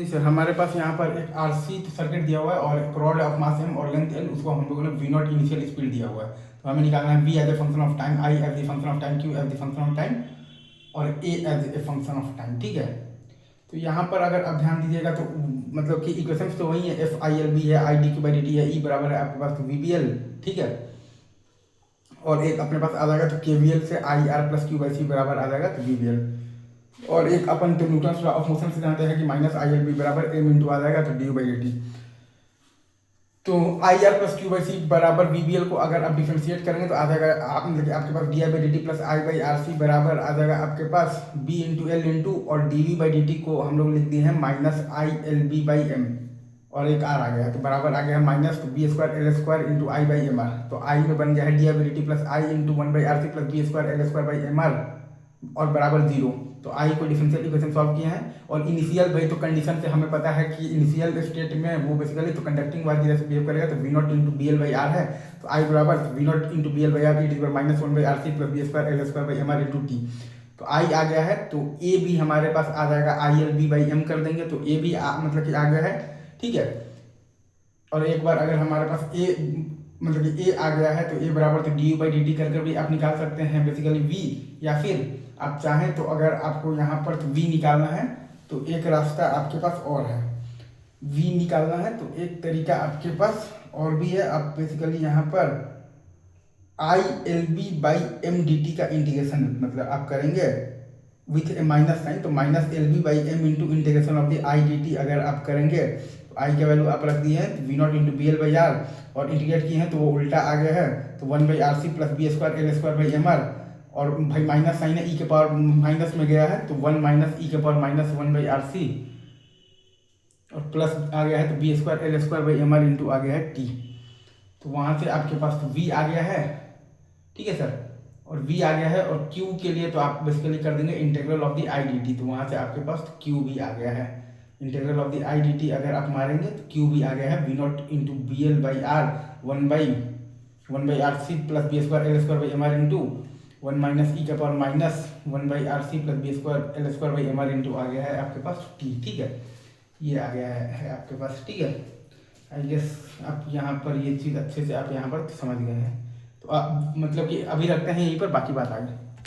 नहीं सर, हमारे पास यहाँ पर एक आरसी सर्किट दिया हुआ है और एक रॉड ऑफ मास एम और लेंथ एल, उसको हम लोगों ने वी नॉट इनिशियल स्पीड दिया हुआ है। तो हमें निकालना है V as a function of time, I as a function of time, Q as a function of time और A as a function of time. ठीक है, तो यहाँ पर अगर आप ध्यान दीजिएगा तो मतलब कि इक्वेशंस तो वही है, एफ आई एल बी है, I D Q by D T है, ई बराबर है आपके पास वी बी एल। ठीक है, और एक अपने पास आ जाएगा तो के वी एल से I R plus Q by C बराबर आ जाएगा तो वी बी एल। और एक अपन तो न्यूटन लॉ ऑफ मोशन से जानते हैं कि माइनस आई एल बी बराबर एम इंटू आ जाएगा तो D U by D T. तो I R plus Q by C बराबर वी बी एल को अगर आप डिफ्रेंशिएट करेंगे तो आ जाएगा आप मतलब कि आपके पास D I by D T plus I by R C बराबर आ जाएगा आपके पास बी इंटू एल इंटू और D V by D T को हम लोग लिख दिए हैं minus I L B by M और एक आर आ गया है तो बराबर आ गया है minus B square L square into I by M R. तो आई में बन गया है D I by D T plus I into one by R C plus B square L square by M R और बराबर zero. तो आई को differential equation solve किए हैं और इनिशियल भाई तो कंडीशन से हमें पता है कि इनिशियल स्टेट में वो बेसिकली तो कंडक्टिंग वायर जैसे बिहेव करेगा तो V not into B L by R है। तो आई बराबर V not into B L by R it is minus one by R C plus B square L square by M R into T. तो I आ गया है तो ए भी हमारे पास आ जाएगा I L B by M कर देंगे तो ए भी मतलब कि आ गया है। ठीक है, और एक बार अगर हमारे पास ए मतलब कि ए आ गया है तो ए बराबर तो D U by D T कर भी आप निकाल सकते हैं बेसिकली वी, या फिर आप चाहें तो अगर आपको यहाँ पर तो वी निकालना है तो एक रास्ता आपके पास और है, वी निकालना है तो एक तरीका आपके पास और भी है। आप बेसिकली यहाँ पर I L B by M D T का इंटीग्रेशन मतलब आप करेंगे विथ ए माइनस साइन, तो minus L B by M into integration of the I D T अगर आप करेंगे तो आई का वैल्यू आप रख दिए हैं V not into B L by R और इंटीग्रेट किए हैं तो वो उल्टा आ गया है तो one by R C plus B square L square by M R और भाई माइनस साइन है ई के पावर माइनस में गया है तो वन माइनस ई के power minus one by R C और प्लस आ गया है तो B square L square by M R into आ गया है टी। तो वहाँ से आपके पास तो वी आ गया है। ठीक है सर, और v आ गया है और q के लिए तो आप बेसिकली कर देंगे integral of the I D T, तो वहाँ से आपके पास q भी आ गया है। Integral of the I D T अगर आप मारेंगे तो q भी आ गया है V not into B L by R one by R C plus B square L square by M R into one minus E का power minus one by R C plus B square L square by M R into आ गया है आपके पास t। ठीक है, ये आ गया है आपके पास। ठीक है, आई गेस आप यहाँ पर ये चीज़ अच्छे से आप यहाँ पर समझ गए हैं। तो आप मतलब कि अभी रखते हैं यहीं पर, बाकी बात आगे।